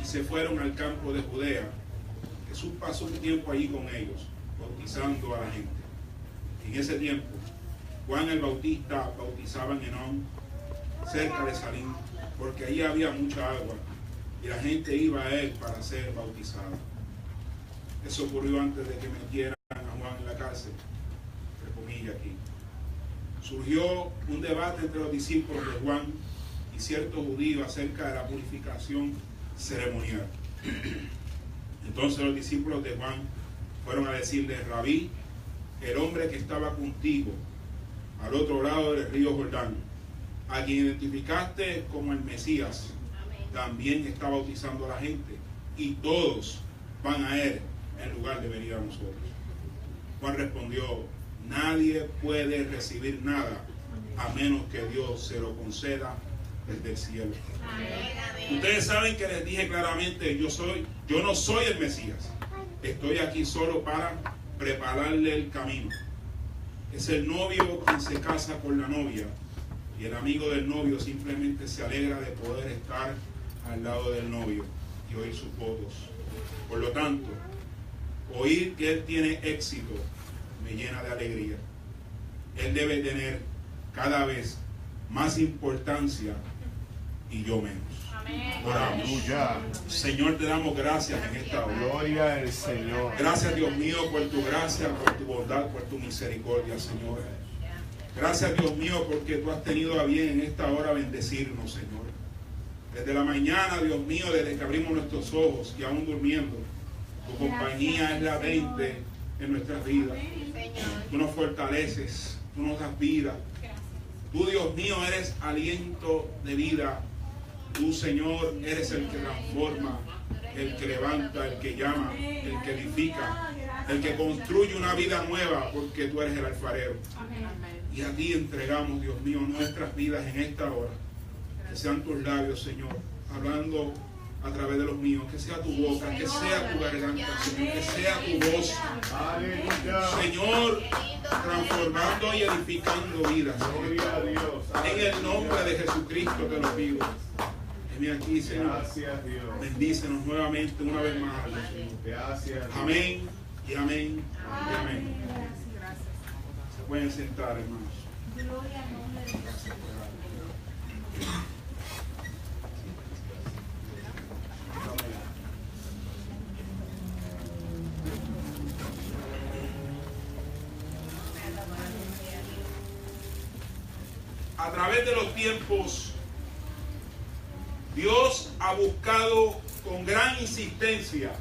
y se fueron al campo de Judea. Jesús pasó un tiempo allí con ellos, bautizando a la gente. En ese tiempo, Juan el Bautista bautizaba en Enón, cerca de Salim, porque allí había mucha agua y la gente iba a él para ser bautizada. Eso ocurrió antes de que metieran a Juan en la cárcel, entre comillas aquí. Surgió un debate entre los discípulos de Juan y ciertos judíos acerca de la purificación ceremonial. Entonces los discípulos de Juan fueron a decirle: Rabí, el hombre que estaba contigo al otro lado del río Jordán, a quien identificaste como el Mesías, también está bautizando a la gente, y todos van a él en lugar de venir a nosotros. Juan respondió: nadie puede recibir nada a menos que Dios se lo conceda desde el cielo. Ustedes saben que les dije claramente: yo no soy el Mesías, estoy aquí solo para prepararle el camino. Es el novio quien se casa con la novia, y el amigo del novio simplemente se alegra de poder estar al lado del novio y oír sus votos. Por lo tanto, oír que él tiene éxito me llena de alegría. Él debe tener cada vez más importancia y yo menos. Oramos. Señor, te damos gracias en esta hora. Gloria al Señor. Gracias, Dios mío, por tu gracia, por tu bondad, por tu misericordia, Señor. Gracias, Dios mío, porque tú has tenido a bien en esta hora bendecirnos, Señor. Desde la mañana, Dios mío, desde que abrimos nuestros ojos y aún durmiendo, tu compañía es latente en nuestras vidas. Tú nos fortaleces, tú nos das vida. Tú, Dios mío, eres aliento de vida. Tú, Señor, eres el que transforma, el que levanta, el que llama, el que edifica, el que construye una vida nueva, porque tú eres el alfarero. Y a ti entregamos, Dios mío, nuestras vidas en esta hora. Que sean tus labios, Señor, hablando a través de los míos. Que sea tu boca, que sea tu garganta, Señor, que sea tu voz. Señor, transformando y edificando vidas. En el nombre de Jesucristo te lo pido. Ven aquí, Señor. Gracias, Dios. Bendícenos nuevamente, una vez más. Gracias. Amén y amén y amén. Se pueden sentar, hermanos. Gloria al nombre de Dios. A través de los tiempos, Dios ha buscado con gran insistencia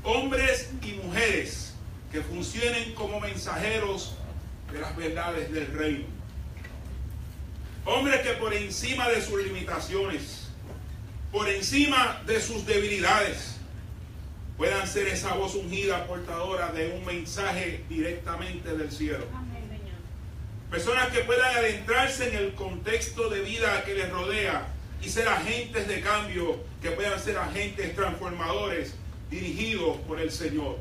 hombres y mujeres que funcionen como mensajeros de las verdades del reino. Hombres que por encima de sus limitaciones, por encima de sus debilidades, puedan ser esa voz ungida portadora de un mensaje directamente del cielo. Personas que puedan adentrarse en el contexto de vida que les rodea y ser agentes de cambio, que puedan ser agentes transformadores dirigidos por el Señor.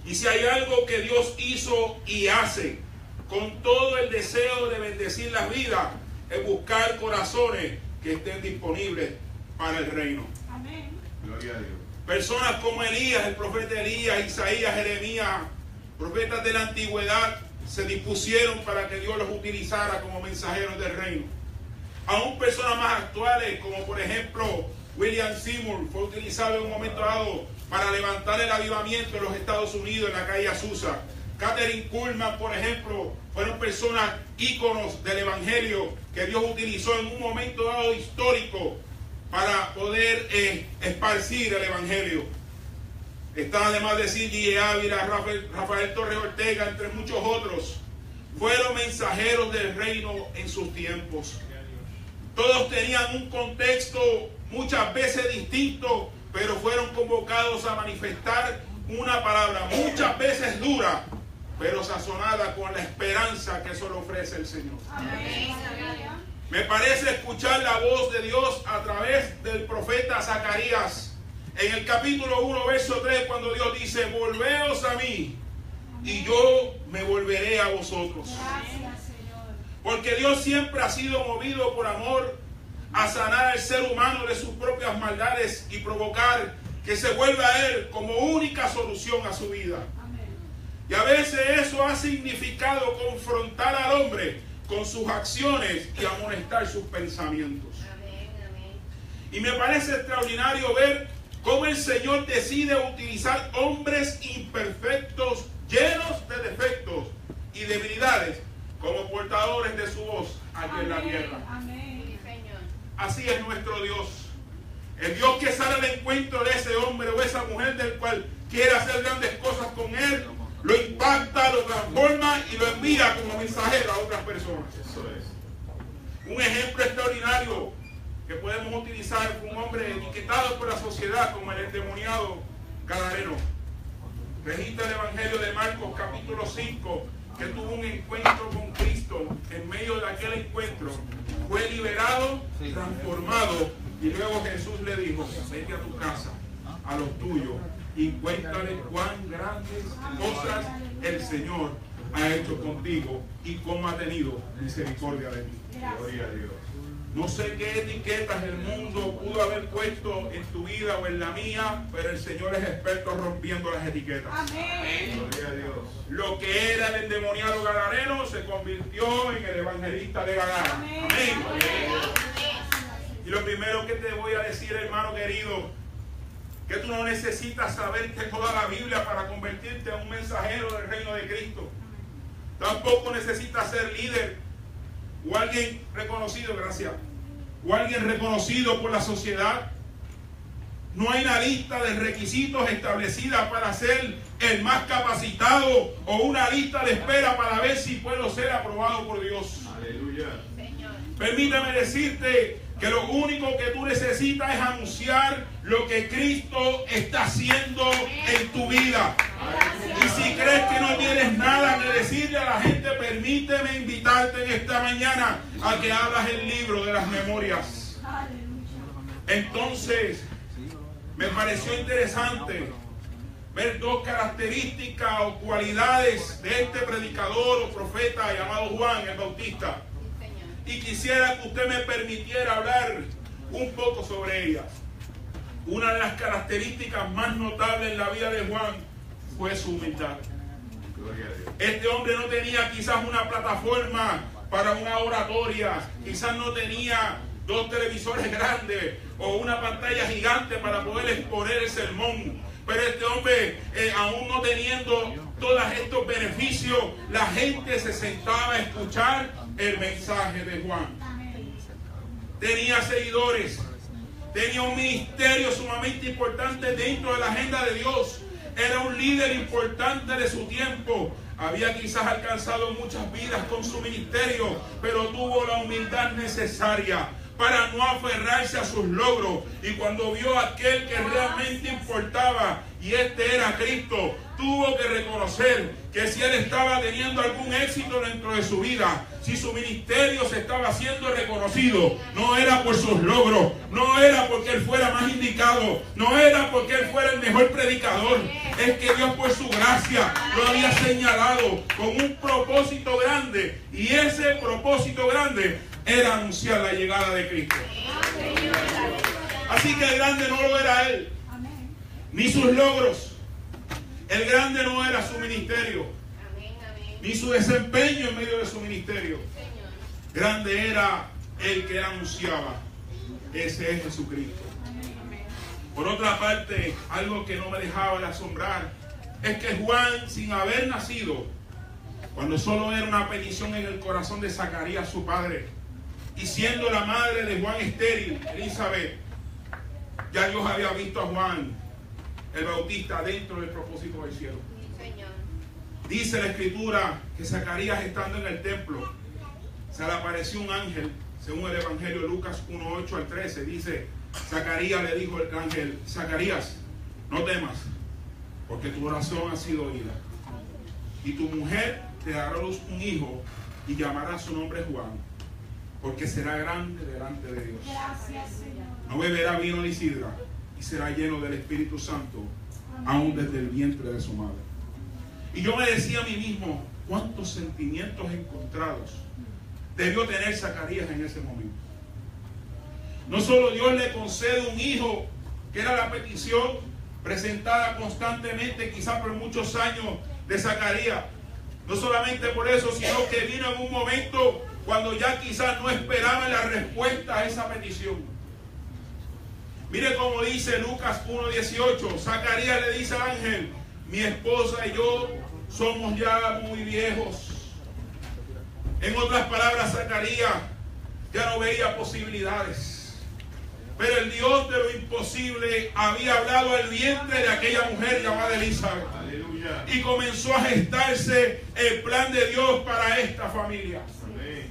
Y si hay algo que Dios hizo y hace con todo el deseo de bendecir las vidas, es buscar corazones que estén disponibles para el reino. Amén. Gloria a Dios. Personas como Elías, el profeta Elías, Isaías, Jeremías, profetas de la antigüedad, se dispusieron para que Dios los utilizara como mensajeros del reino. Aún personas más actuales, como por ejemplo William Seymour, fue utilizado en un momento dado para levantar el avivamiento en los Estados Unidos, en la calle Azusa. Catherine Kuhlman, por ejemplo, fueron personas íconos del evangelio que Dios utilizó en un momento dado histórico para poder esparcir el evangelio. Está además de C.G. Ávila, Rafael Torres Ortega, entre muchos otros. Fueron mensajeros del reino en sus tiempos. Todos tenían un contexto muchas veces distinto, pero fueron convocados a manifestar una palabra muchas veces dura, pero sazonada con la esperanza que solo ofrece el Señor. Amén. Me parece escuchar la voz de Dios a través del profeta Zacarías en el capítulo 1, verso 3, cuando Dios dice: volveos a mí y yo me volveré a vosotros. Gracias, Señor. Porque Dios siempre ha sido movido por amor a sanar al ser humano de sus propias maldades y provocar que se vuelva a Él como única solución a su vida. Y a veces eso ha significado confrontar al hombre con sus acciones y amonestar sus pensamientos. Y me parece extraordinario ver cómo el Señor decide utilizar hombres imperfectos, llenos de defectos y debilidades, como portadores de su voz aquí en la tierra. Así es nuestro Dios. El Dios que sale al encuentro de ese hombre o esa mujer del cual quiere hacer grandes cosas con él, lo impacta, lo transforma y lo envía como mensajero a otras personas. Eso es. Un ejemplo extraordinario que podemos utilizar fue un hombre etiquetado por la sociedad como el endemoniado Gadareno. Registra el Evangelio de Marcos capítulo 5 que tuvo un encuentro con Cristo. En medio de aquel encuentro fue liberado, transformado, y luego Jesús le dijo: vete a tu casa, a los tuyos, y cuéntale cuán grandes cosas el Señor ha hecho contigo y cómo ha tenido misericordia de ti. Gloria a Dios. No sé qué etiquetas el mundo pudo haber puesto en tu vida o en la mía, pero el Señor es experto rompiendo las etiquetas. Gloria a Dios. Lo que era el endemoniado Gadareno se convirtió en el evangelista de Gadara. Amén. Y lo primero que te voy a decir, hermano querido, que tú no necesitas saber que toda la Biblia para convertirte en un mensajero del reino de Cristo. Tampoco necesitas ser líder o alguien reconocido, gracias, o alguien reconocido por la sociedad. No hay una lista de requisitos establecida para ser el más capacitado o una lista de espera para ver si puedo ser aprobado por Dios. Aleluya. Permítame decirte que lo único que tú necesitas es anunciar lo que Cristo está haciendo en tu vida. Y si crees que no tienes nada que decirle a la gente, permíteme invitarte en esta mañana a que abras el libro de las memorias. Entonces, me pareció interesante ver dos características o cualidades de este predicador o profeta llamado Juan el Bautista. Y quisiera que usted me permitiera hablar un poco sobre ellas. Una de las características más notables en la vida de Juan fue su humildad. Gloria a Dios. Este hombre no tenía quizás una plataforma para una oratoria, quizás no tenía 2 televisores grandes o una pantalla gigante para poder exponer el sermón. Pero este hombre, aún no teniendo todos estos beneficios, la gente se sentaba a escuchar el mensaje de Juan. Tenía seguidores, tenía un ministerio sumamente importante dentro de la agenda de Dios. Era un líder importante de su tiempo. Había quizás alcanzado muchas vidas con su ministerio, pero tuvo la humildad necesaria para no aferrarse a sus logros. Y cuando vio a aquel que realmente importaba, y este era Cristo, tuvo que reconocer que si él estaba teniendo algún éxito dentro de su vida, si su ministerio se estaba siendo reconocido, no era por sus logros, no era porque él fuera más indicado, no era porque él fuera el mejor predicador, es que Dios por su gracia lo había señalado con un propósito grande, y ese propósito grande era anunciar la llegada de Cristo. Así que el grande no lo era él, ni sus logros. El grande no era su ministerio, ni su desempeño en medio de su ministerio. Grande era el que anunciaba. Ese es Jesucristo. Por otra parte, algo que no me dejaba de asombrar es que Juan, sin haber nacido, cuando solo era una petición en el corazón de Zacarías, su padre, y siendo la madre de Juan estéril, Elizabeth, ya Dios había visto a Juan el Bautista dentro del propósito del cielo. Dice la Escritura que Zacarías, estando en el templo, se le apareció un ángel, según el Evangelio de Lucas 1:8 al 13. Dice: Zacarías le dijo el ángel: Zacarías, no temas, porque tu oración ha sido oída, y tu mujer te dará a luz un hijo, y llamará su nombre Juan, porque será grande delante de Dios. No beberá vino ni sidra, y será lleno del Espíritu Santo, aún desde el vientre de su madre. Y yo me decía a mí mismo, cuántos sentimientos encontrados debió tener Zacarías en ese momento. No solo Dios le concede un hijo, que era la petición presentada constantemente, quizás por muchos años, de Zacarías. No solamente por eso, sino que vino en un momento cuando ya quizás no esperaban la respuesta a esa petición. Mire cómo dice Lucas 1:18. Zacarías le dice al ángel: mi esposa y yo somos ya muy viejos. En otras palabras, Zacarías ya no veía posibilidades. Pero el Dios de lo imposible había hablado al vientre de aquella mujer llamada Elizabeth. Aleluya. Y comenzó a gestarse el plan de Dios para esta familia. Amén.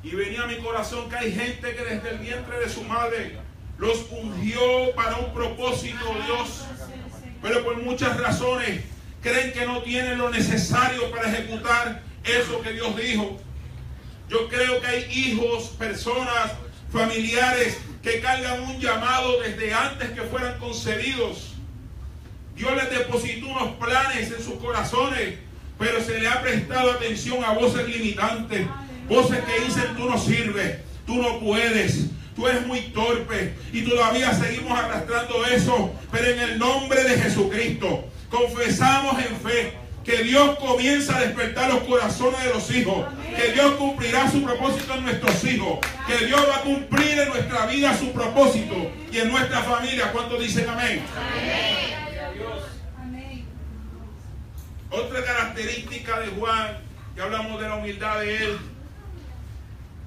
Y venía a mi corazón que hay gente que desde el vientre de su madre los ungió para un propósito, Dios. Pero por muchas razones creen que no tienen lo necesario para ejecutar eso que Dios dijo. Yo creo que hay hijos, personas, familiares que cargan un llamado desde antes que fueran concebidos. Dios les depositó unos planes en sus corazones, pero se le ha prestado atención a voces limitantes, voces que dicen: tú no sirves, tú no puedes, tú eres muy torpe, y todavía seguimos arrastrando eso. Pero en el nombre de Jesucristo confesamos en fe que Dios comienza a despertar los corazones de los hijos, que Dios cumplirá su propósito en nuestros hijos, que Dios va a cumplir en nuestra vida su propósito y en nuestra familia. ¿Cuántos dicen amén? Amén. Otra característica de Juan, que hablamos de la humildad de él,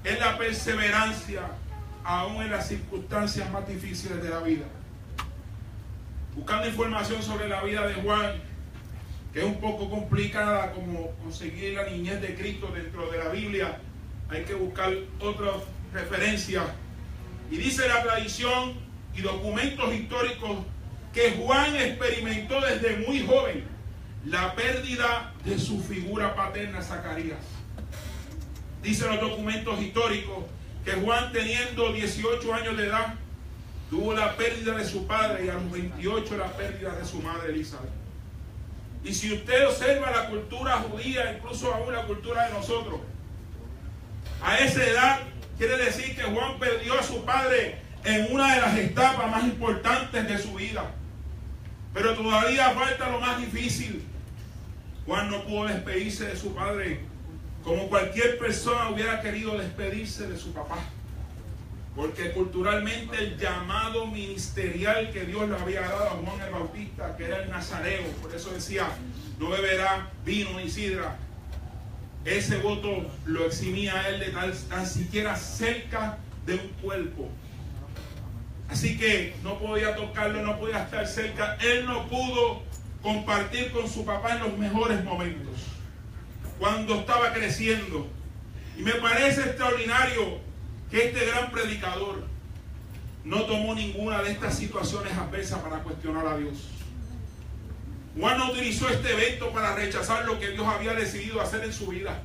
es la perseverancia aún en las circunstancias más difíciles de la vida. Buscando información sobre la vida de Juan, que es un poco complicada, como conseguir la niñez de Cristo dentro de la Biblia, hay que buscar otras referencias. Y dice la tradición y documentos históricos que Juan experimentó desde muy joven la pérdida de su figura paterna, Zacarías. Dicen los documentos históricos que Juan, teniendo 18 años de edad, tuvo la pérdida de su padre, y a los 28 la pérdida de su madre Elizabeth. Y si usted observa la cultura judía, incluso aún la cultura de nosotros, a esa edad quiere decir que Juan perdió a su padre en una de las etapas más importantes de su vida. Pero todavía falta lo más difícil. Juan no pudo despedirse de su padre como cualquier persona hubiera querido despedirse de su papá. Porque culturalmente el llamado ministerial que Dios le había dado a Juan el Bautista, que era el nazareo, por eso decía: no beberá vino ni sidra, ese voto lo eximía a él de tan siquiera cerca de un cuerpo. Así que no podía tocarlo, no podía estar cerca. Él no pudo compartir con su papá en los mejores momentos, cuando estaba creciendo. Y me parece extraordinario que este gran predicador no tomó ninguna de estas situaciones adversas para cuestionar a Dios. Juan no utilizó este evento para rechazar lo que Dios había decidido hacer en su vida.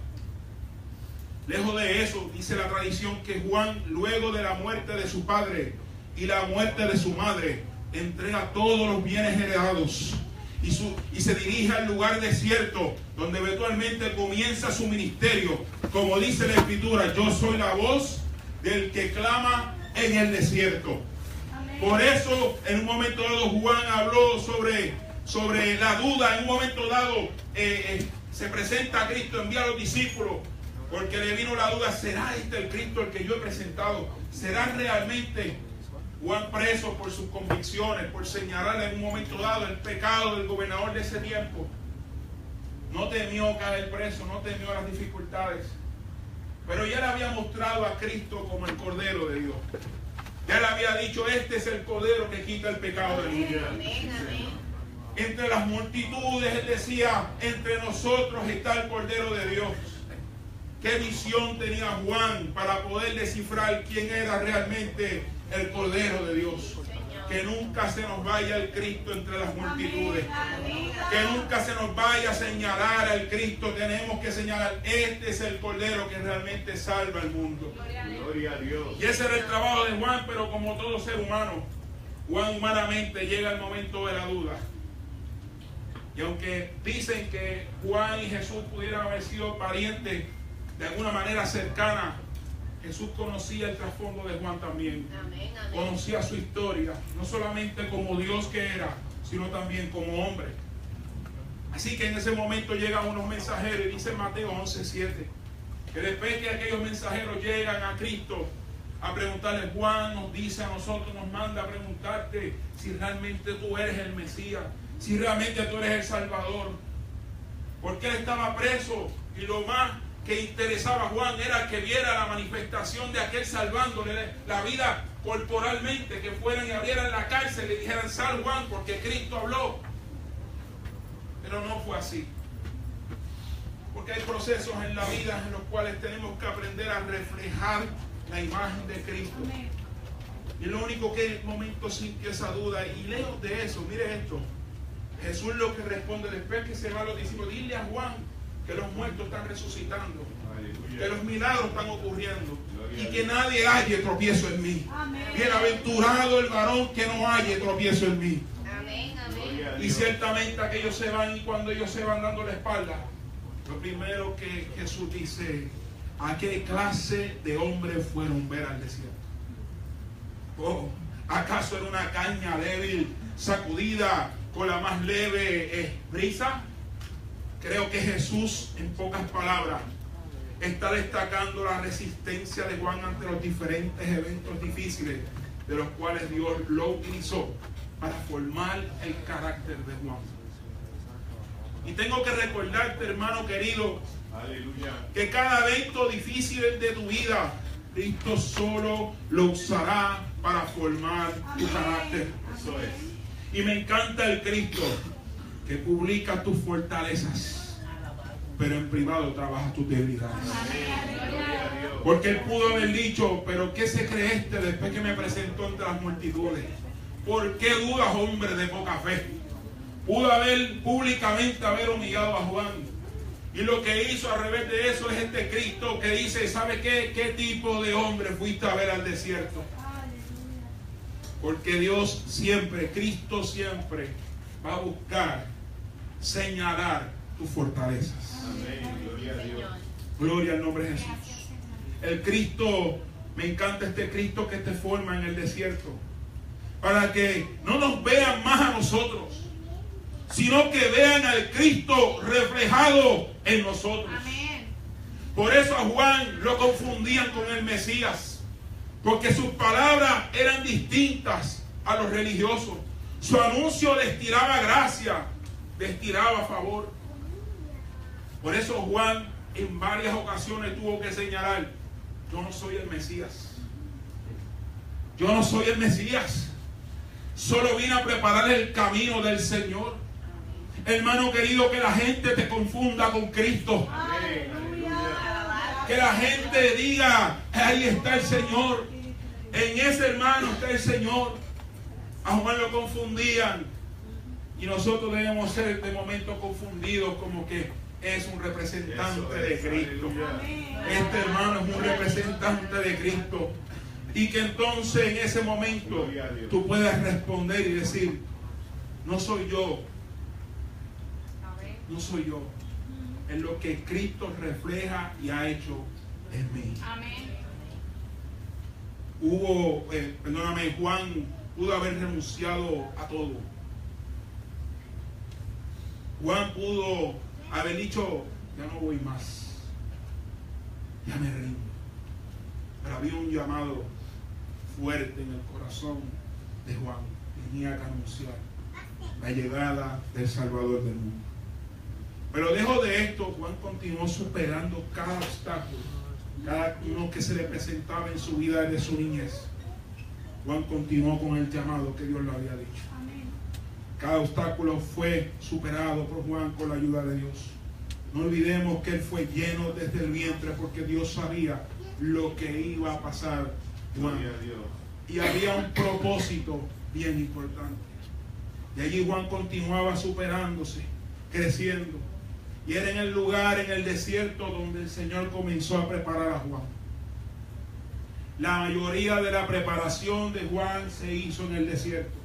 Lejos de eso, dice la tradición que Juan, luego de la muerte de su padre y la muerte de su madre, entrega todos los bienes heredados y se dirige al lugar desierto, donde eventualmente comienza su ministerio. Como dice la Escritura: yo soy la voz del que clama en el desierto. Amén. Por eso en un momento dado Juan habló sobre la duda. En un momento dado se presenta a Cristo, envía a los discípulos, porque le vino la duda: ¿será este el Cristo el que yo he presentado? ¿Será realmente Juan preso por sus convicciones, por señalar en un momento dado el pecado del gobernador de ese tiempo? No temió caer preso, no temió las dificultades. Pero ya le había mostrado a Cristo como el Cordero de Dios. Ya le había dicho: este es el Cordero que quita el pecado del mundo. Entre las multitudes, él decía: entre nosotros está el Cordero de Dios. ¿Qué visión tenía Juan para poder descifrar quién era realmente el Cordero de Dios? Que nunca se nos vaya el Cristo entre las multitudes. Que nunca se nos vaya a señalar al Cristo. Tenemos que señalar: este es el Cordero que realmente salva al mundo. Gloria a Dios. Y ese era el trabajo de Juan, pero como todo ser humano, Juan humanamente llega el momento de la duda. Y aunque dicen que Juan y Jesús pudieran haber sido parientes de alguna manera cercana, Jesús conocía el trasfondo de Juan también. Amén, amén. Conocía su historia, no solamente como Dios que era, sino también como hombre. Así que en ese momento llegan unos mensajeros, y dice Mateo 11:7, que después que aquellos mensajeros llegan a Cristo a preguntarle, Juan nos dice a nosotros, nos manda a preguntarte si realmente tú eres el Mesías, si realmente tú eres el Salvador. Porque él estaba preso y lo más que interesaba a Juan era que viera la manifestación de aquel salvándole la vida corporalmente, que fueran y abrieran la cárcel y le dijeran, sal Juan, porque Cristo habló. Pero no fue así. Porque hay procesos en la vida en los cuales tenemos que aprender a reflejar la imagen de Cristo. Y lo único que en el momento sintió esa duda, y lejos de eso, mire esto, Jesús lo que responde después que se va a los discípulos, dile a Juan que los muertos están resucitando, que los milagros están ocurriendo y que nadie halle tropiezo en mí. Bienaventurado el varón que no halle tropiezo en mí. Amén, amén. Y ciertamente aquellos se van, y cuando ellos se van dando la espalda, lo primero que Jesús dice, ¿a qué clase de hombres fueron ver al desierto? Oh, ¿acaso era una caña débil, sacudida con la más leve brisa? Creo que Jesús, en pocas palabras, está destacando la resistencia de Juan ante los diferentes eventos difíciles de los cuales Dios lo utilizó para formar el carácter de Juan. Y tengo que recordarte, hermano querido, Aleluya. que cada evento difícil de tu vida, Cristo solo lo usará para formar tu carácter. Eso es. Y me encanta el Cristo que publica tus fortalezas, pero en privado trabaja tus debilidades. Gloria a Dios. Porque él pudo haber dicho, pero ¿qué se cree este después que me presentó entre las multitudes? ¿Por qué dudas, hombre de poca fe? Pudo haber públicamente haber humillado a Juan. Y lo que hizo al revés de eso es este Cristo que dice, ¿sabe qué? ¿Qué tipo de hombre fuiste a ver al desierto? Porque Dios siempre, Cristo siempre va a buscar señalar tus fortalezas. Amén. Gloria a Dios. Gloria al nombre de Jesús. El Cristo, me encanta este Cristo que te forma en el desierto, para que no nos vean más a nosotros, sino que vean al Cristo reflejado en nosotros. Amén. Por eso a Juan lo confundían con el Mesías, porque sus palabras eran distintas a los religiosos. Su anuncio les tiraba gracia, les tiraba favor. Por eso Juan en varias ocasiones tuvo que señalar, yo no soy el Mesías. Yo no soy el Mesías. Solo vine a preparar el camino del Señor. Hermano querido, que la gente te confunda con Cristo. Amén. Aleluya. Que la gente diga, ahí está el Señor. En ese hermano está el Señor. A Juan lo confundían. Y nosotros debemos ser de momento confundidos como que es un representante Eso de es. Cristo. Aleluya. Este hermano es un representante de Cristo. Y que entonces en ese momento Gloria a Dios. tú puedas responder y decir, no soy yo, Amén. no soy yo. Es lo que Cristo refleja y ha hecho en mí. Amén. Juan pudo haber renunciado a todo. Juan pudo haber dicho, ya no voy más, ya me rindo. Pero había un llamado fuerte en el corazón de Juan. Tenía que anunciar la llegada del Salvador del mundo. Pero lejos de esto, Juan continuó superando cada obstáculo, cada uno que se le presentaba en su vida desde su niñez. Juan continuó con el llamado que Dios le había dicho. Cada obstáculo fue superado por Juan con la ayuda de Dios. No olvidemos que él fue lleno desde el vientre porque Dios sabía lo que iba a pasar. Gloria a Dios. Y había un propósito bien importante. Y allí Juan continuaba superándose, creciendo. Y era en el lugar, en el desierto, donde el Señor comenzó a preparar a Juan. La mayoría de la preparación de Juan se hizo en el desierto.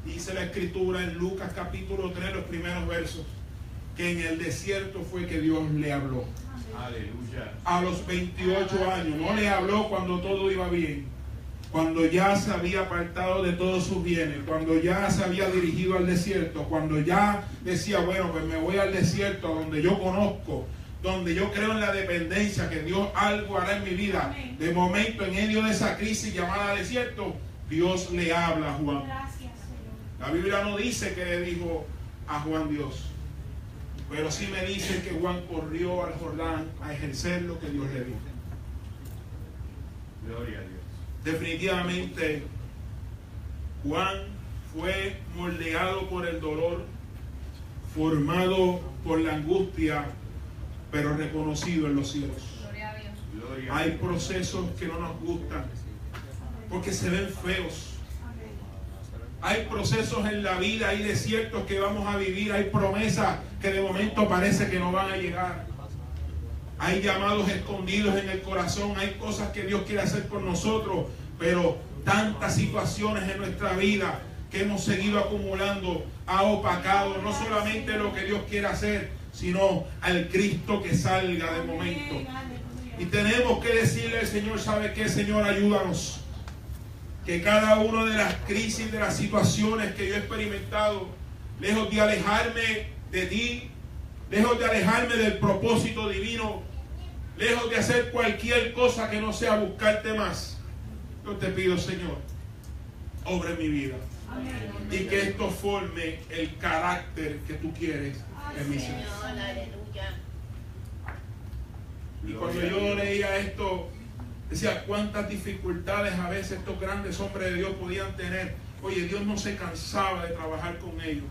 Dice la Escritura en Lucas capítulo 3, los primeros versos, que en el desierto fue que Dios le habló. Aleluya. A los 28 años, no le habló cuando todo iba bien, cuando ya se había apartado de todos sus bienes, cuando ya se había dirigido al desierto, cuando ya decía, bueno, pues me voy al desierto donde yo conozco, donde yo creo en la dependencia, que Dios algo hará en mi vida. De momento, en medio de esa crisis llamada desierto, Dios le habla a Juan. La Biblia no dice que le dijo a Juan Dios, pero sí me dice que Juan corrió al Jordán a ejercer lo que Dios le dijo. Gloria a Dios. Definitivamente, Juan fue moldeado por el dolor, formado por la angustia, pero reconocido en los cielos. Gloria a Dios. Gloria a Hay Dios. procesos que no nos gustan porque se ven feos. Hay procesos en la vida, hay desiertos que vamos a vivir, hay promesas que de momento parece que no van a llegar. Hay llamados escondidos en el corazón, hay cosas que Dios quiere hacer con nosotros, pero tantas situaciones en nuestra vida que hemos seguido acumulando ha opacado no solamente lo que Dios quiere hacer, sino al Cristo que salga de momento. Y tenemos que decirle al Señor, ¿sabe qué, Señor? Ayúdanos. Que cada una de las crisis, de las situaciones que yo he experimentado, lejos de alejarme de ti, lejos de alejarme del propósito divino, lejos de hacer cualquier cosa que no sea buscarte más, yo te pido, Señor, obra en mi vida. Y que esto forme el carácter que tú quieres en mi ser. Y cuando yo leía esto, decía cuántas dificultades a veces estos grandes hombres de Dios podían tener. Oye, Dios no se cansaba de trabajar con ellos.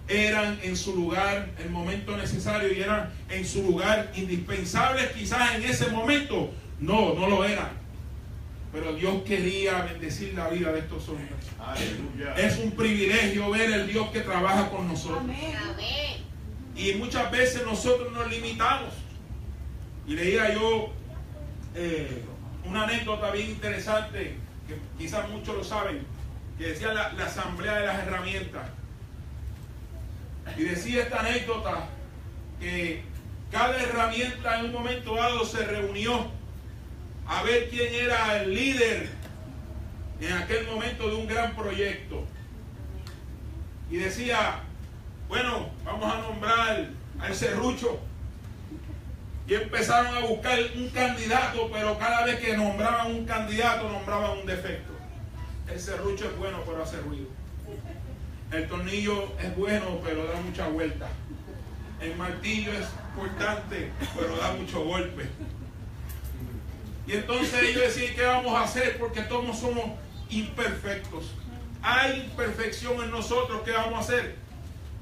Eran en su lugar el momento necesario y eran en su lugar indispensables quizás en ese momento. No lo eran. Pero Dios quería bendecir la vida de estos hombres. Aleluya. Es un privilegio ver el Dios que trabaja con nosotros. Amén. Y muchas veces nosotros nos limitamos. Y leía yo una anécdota bien interesante, que quizás muchos lo saben, que decía la asamblea de las herramientas. Y decía esta anécdota que cada herramienta en un momento dado se reunió a ver quién era el líder en aquel momento de un gran proyecto. Y decía, bueno, vamos a nombrar al serrucho. Y empezaron a buscar un candidato, pero cada vez que nombraban un candidato, nombraban un defecto. El serrucho es bueno, pero hace ruido. El tornillo es bueno, pero da mucha vuelta. El martillo es importante, pero da mucho golpe. Y entonces ellos decían, ¿qué vamos a hacer? Porque todos somos imperfectos. Hay imperfección en nosotros, ¿qué vamos a hacer?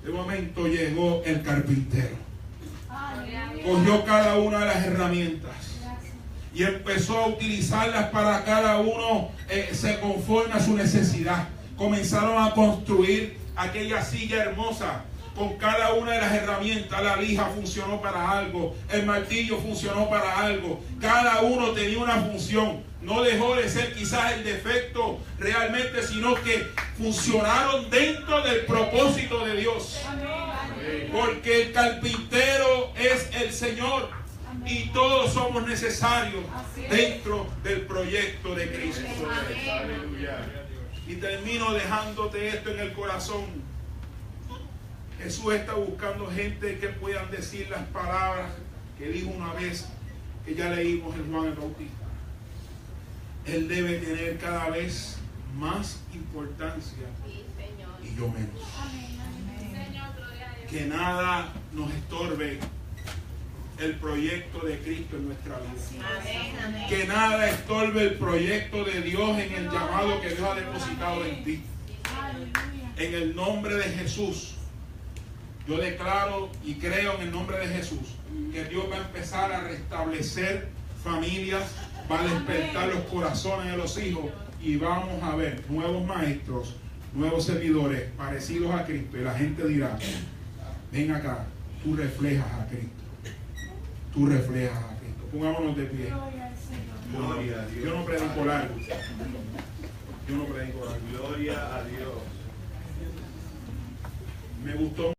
De momento llegó el carpintero. Cogió cada una de las herramientas y empezó a utilizarlas para cada uno se conforme a su necesidad. Comenzaron a construir aquella silla hermosa con cada una de las herramientas. La lija funcionó para algo, el martillo funcionó para algo, cada uno tenía una función. No dejó de ser quizás el defecto realmente, sino que funcionaron dentro del propósito de Dios. Porque el carpintero es el Señor y todos somos necesarios dentro del proyecto de Cristo. Aleluya. Y termino dejándote esto en el corazón. Jesús está buscando gente que puedan decir las palabras que dijo una vez, que ya leímos en Juan el Bautista. Él debe tener cada vez más importancia y yo menos. Que nada nos estorbe el proyecto de Cristo en nuestra vida. Que nada estorbe el proyecto de Dios en el llamado que Dios ha depositado en ti. En el nombre de Jesús, yo declaro y creo en el nombre de Jesús que Dios va a empezar a restablecer familias, va a despertar los corazones de los hijos y vamos a ver nuevos maestros, nuevos servidores parecidos a Cristo. Y la gente dirá, ven acá, tú reflejas a Cristo. Tú reflejas a Cristo. Pongámonos de pie. Gloria a Dios. Yo no predico largo. Yo no predico largo. Gloria a Dios. Me gustó